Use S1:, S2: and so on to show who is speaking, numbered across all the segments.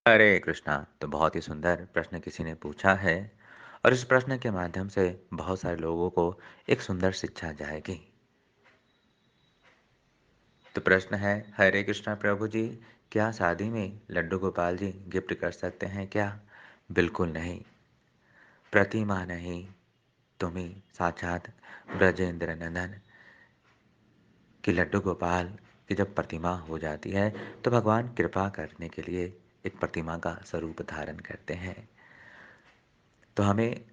S1: हरे कृष्णा। तो बहुत ही सुंदर प्रश्न किसी ने पूछा है और इस प्रश्न के माध्यम से बहुत सारे लोगों को एक सुंदर शिक्षा जाएगी। तो प्रश्न है, हरे कृष्णा प्रभु जी, क्या शादी में लड्डू गोपाल जी गिफ्ट कर सकते हैं क्या? बिल्कुल नहीं। प्रतिमा नहीं, तुम्ही साक्षात ब्रजेंद्र नंदन कि लड्डू गोपाल की जब प्रतिमा हो जाती है तो भगवान कृपा करने के लिए एक प्रतिमा का स्वरूप धारण करते हैं। तो हमें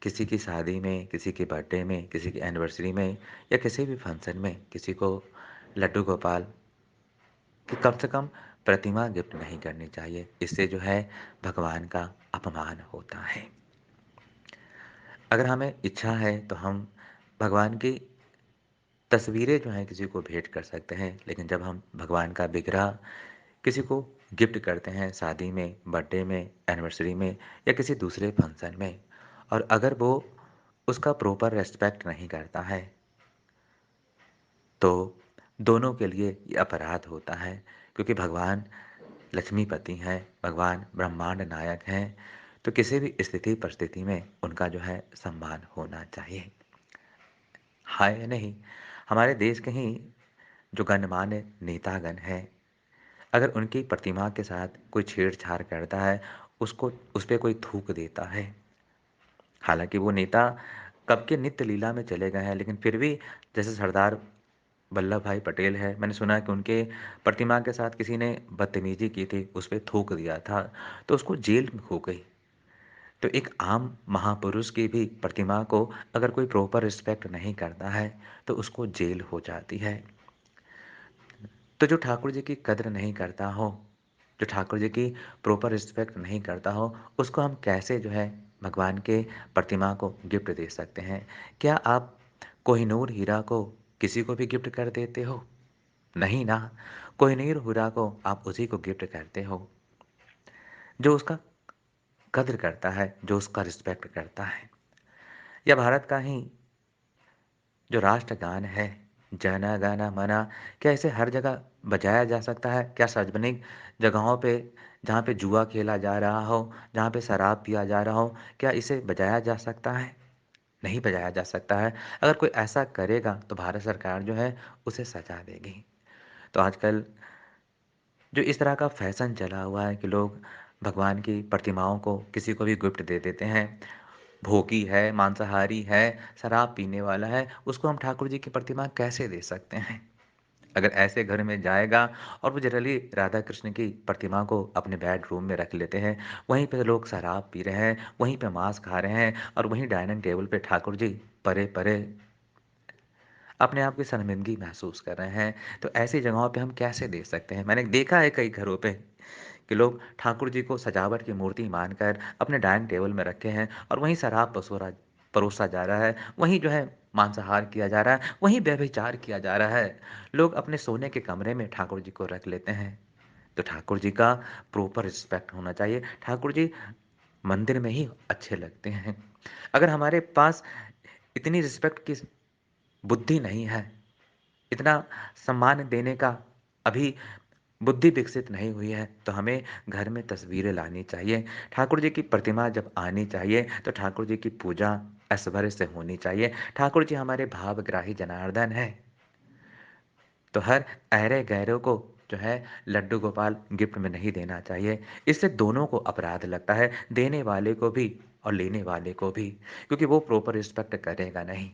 S1: किसी की शादी में, किसी की बर्थडे में, किसी की एनिवर्सरी में या किसी भी फंक्शन में किसी को लड्डू गोपाल की कम से कम प्रतिमा गिफ्ट नहीं करनी चाहिए। इससे जो है भगवान का अपमान होता है। अगर हमें इच्छा है तो हम भगवान की तस्वीरें जो हैं किसी को भेंट कर सकते हैं, लेकिन जब हम भगवान का विग्रह किसी को गिफ्ट करते हैं शादी में, बर्थडे में, एनिवर्सरी में या किसी दूसरे फंक्शन में, और अगर वो उसका प्रॉपर रिस्पेक्ट नहीं करता है, तो दोनों के लिए ये अपराध होता है। क्योंकि भगवान लक्ष्मीपति हैं, भगवान ब्रह्मांड नायक हैं, तो किसी भी स्थिति परिस्थिति में उनका जो है सम्मान होना चाहिए। हाँ या नहीं? हमारे देश के ही जो गणमान्य नेतागण हैं, अगर उनकी प्रतिमा के साथ कोई छेड़छाड़ करता है, उसको उस पे कोई थूक देता है। हालाँकि वो नेता कब के नित्य लीला में चले गए हैं, लेकिन फिर भी जैसे सरदार वल्लभ भाई पटेल है, मैंने सुना है कि उनके प्रतिमा के साथ किसी ने बदतमीज़ी की थी, उस पे थूक दिया था, तो उसको जेल हो गई। तो एक आम महापुरुष की भी प्रतिमा को अगर कोई प्रॉपर रिस्पेक्ट नहीं करता है, तो उसको जेल हो जाती है। तो जो ठाकुर जी की कद्र नहीं करता हो, जो ठाकुर जी की प्रॉपर रिस्पेक्ट नहीं करता हो, उसको हम कैसे जो है भगवान के प्रतिमा को गिफ्ट दे सकते हैं? क्या आप कोहिनूर हीरा को किसी को भी गिफ्ट कर देते हो? नहीं ना। कोहिनूर हीरा को आप उसी को गिफ्ट करते हो, जो उसका कद्र करता है, जो उसका रिस्पेक्ट करता है। या भारत का ही जो राष्ट्रगान है, जन गण मन, क्या इसे हर जगह बजाया जा सकता है? क्या सार्वजनिक जगहों पे जहाँ पे जुआ खेला जा रहा हो, जहाँ पे शराब पिया जा रहा हो, क्या इसे बजाया जा सकता है? नहीं बजाया जा सकता है। अगर कोई ऐसा करेगा तो भारत सरकार जो है उसे सजा देगी। तो आजकल जो इस तरह का फैशन चला हुआ है कि लोग भगवान की प्रतिमाओं को किसी को भी गिफ्ट दे देते हैं। भोगी है, मांसाहारी है, शराब पीने वाला है, उसको हम ठाकुर जी की प्रतिमा कैसे दे सकते हैं? अगर ऐसे घर में जाएगा और वो जनरली राधा कृष्ण की प्रतिमा को अपने बेडरूम में रख लेते हैं, वहीं पे लोग शराब पी रहे हैं, वहीं पे मांस खा रहे हैं और वहीं डाइनिंग टेबल पे ठाकुर जी परे-परे अपने आप की शर्मिंदगी महसूस कर रहे हैं, तो ऐसी जगहों पे हम कैसे दे सकते हैं? मैंने देखा है कई घरों पे कि लोग ठाकुर जी को सजावट की मूर्ति मानकर अपने डाइनिंग टेबल में रखे हैं और वहीं शराब परोसा जा रहा है, वहीं जो है मांसाहार किया जा रहा है, वहीं व्यभिचार किया जा रहा है। लोग अपने सोने के कमरे में ठाकुर जी को रख लेते हैं। तो ठाकुर जी का प्रॉपर रिस्पेक्ट होना चाहिए। ठाकुर जी मंदिर में ही अच्छे लगते हैं। अगर हमारे पास इतनी रिस्पेक्ट की बुद्धि नहीं है, इतना सम्मान देने का अभी बुद्धि विकसित नहीं हुई है, तो हमें घर में तस्वीरें लानी चाहिए। ठाकुर जी की प्रतिमा जब आनी चाहिए, तो ठाकुर जी की पूजा ऐश्वर्य से होनी चाहिए। ठाकुर जी हमारे भावग्राही जनार्दन हैं। तो हर ऐरे-गैरों को जो है लड्डू गोपाल गिफ्ट में नहीं देना चाहिए। इससे दोनों को अपराध लगता है, देने वाले को भी और लेने वाले को भी, क्योंकि वो प्रॉपर रिस्पेक्ट करेगा नहीं।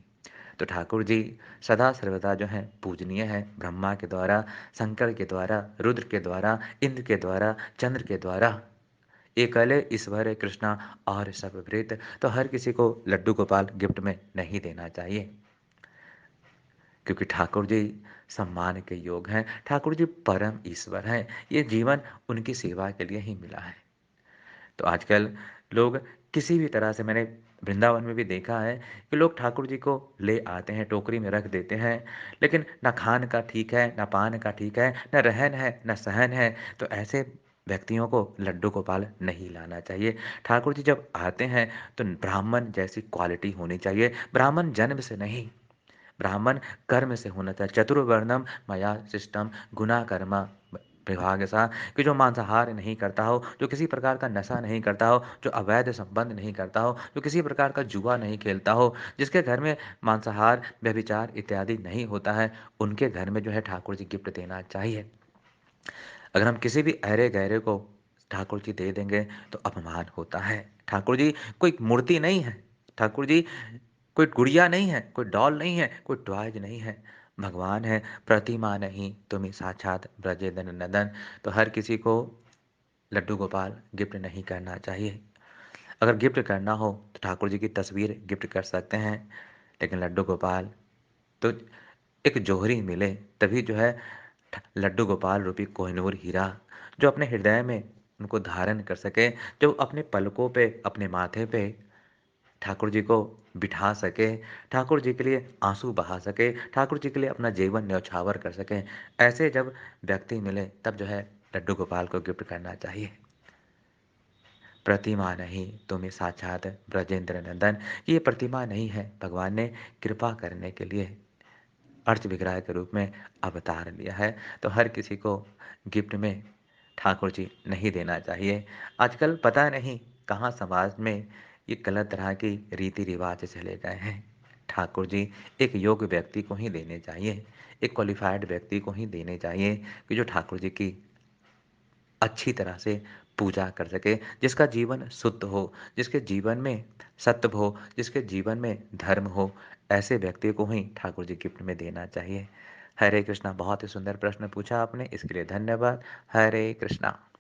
S1: तो ठाकुर जी सदा सर्वदा जो हैं पूजनीय हैं, ब्रह्मा के द्वारा, शंकर के द्वारा, रुद्र के द्वारा, इंद्र के द्वारा, चंद्र के द्वारा। एकले ईश्वर कृष्णा और सर्वभृत। तो हर किसी को लड्डू गोपाल गिफ्ट में नहीं देना चाहिए, क्योंकि ठाकुर जी सम्मान के योग हैं। ठाकुर जी परम ईश्वर हैं। ये जीवन उनकी सेवा के लिए ही मिला है। तो आजकल लोग किसी भी तरह से, मैंने वृंदावन में भी देखा है कि लोग ठाकुर जी को ले आते हैं, टोकरी में रख देते हैं, लेकिन ना खान का ठीक है, ना पान का ठीक है, ना रहन है, ना सहन है। तो ऐसे व्यक्तियों को लड्डू गोपाल नहीं लाना चाहिए। ठाकुर जी जब आते हैं तो ब्राह्मण जैसी क्वालिटी होनी चाहिए, ब्राह्मण जन्म से नहीं, ब्राह्मण कर्म से होना चाहिए। चतुर्वर्णम मया सृष्टम गुना कर्मा विवाह के साथ कि जो मांसाहार नहीं करता हो, जो किसी प्रकार का नशा नहीं करता हो, जो अवैध संबंध नहीं करता हो, जो किसी प्रकार का जुआ नहीं खेलता हो, जिसके घर में मांसाहार, व्यभिचार इत्यादि नहीं होता है, उनके घर में जो है ठाकुर जी गिफ्ट देना चाहिए। अगर हम किसी भी ऐरे-गैरे को ठाकुर जी दे देंगे तो अपमान होता है। ठाकुर जी कोई मूर्ति नहीं है, ठाकुर जी कोई गुड़िया नहीं है, कोई डॉल नहीं है, कोई टॉयज़ नहीं है। भगवान है, प्रतिमा नहीं तुम साक्षात ब्रजेदन नंदन। तो हर किसी को लड्डू गोपाल गिफ्ट नहीं करना चाहिए। अगर गिफ्ट करना हो तो ठाकुर जी की तस्वीर गिफ्ट कर सकते हैं, लेकिन लड्डू गोपाल तो एक जौहरी मिले तभी जो है लड्डू गोपाल रूपी कोहिनूर हीरा जो अपने हृदय में उनको धारण कर सके, जो अपने पलकों पे, अपने माथे पे ठाकुर जी को बिठा सके, ठाकुर जी के लिए आँसू बहा सके, ठाकुर जी के लिए अपना जीवन न्यौछावर कर सके। ऐसे जब व्यक्ति मिले तब जो है लड्डू गोपाल को गिफ्ट करना चाहिए। प्रतिमा नहीं तुम्हें साक्षात ब्रजेंद्र नंदन, ये प्रतिमा नहीं है, भगवान ने कृपा करने के लिए अर्च विग्रह के रूप में अवतार लिया है। तो हर किसी को गिफ्ट में ठाकुर जी नहीं देना चाहिए। आजकल पता नहीं कहाँ समाज में ये गलत तरह की रीति-रिवाज चले गए हैं। ठाकुर जी एक योग्य व्यक्ति को ही देने चाहिए, एक क्वालिफ़ाइड व्यक्ति को ही देने चाहिए कि जो ठाकुर जी की अच्छी तरह से पूजा कर सके, जिसका जीवन शुद्ध हो, जिसके जीवन में सत्व हो, जिसके जीवन में धर्म हो, ऐसे व्यक्ति को ही ठाकुर जी गिफ्ट में देना चाहिए। हरे कृष्णा, बहुत ही सुंदर प्रश्न पूछा आपने, इसके लिए धन्यवाद। हरे कृष्णा।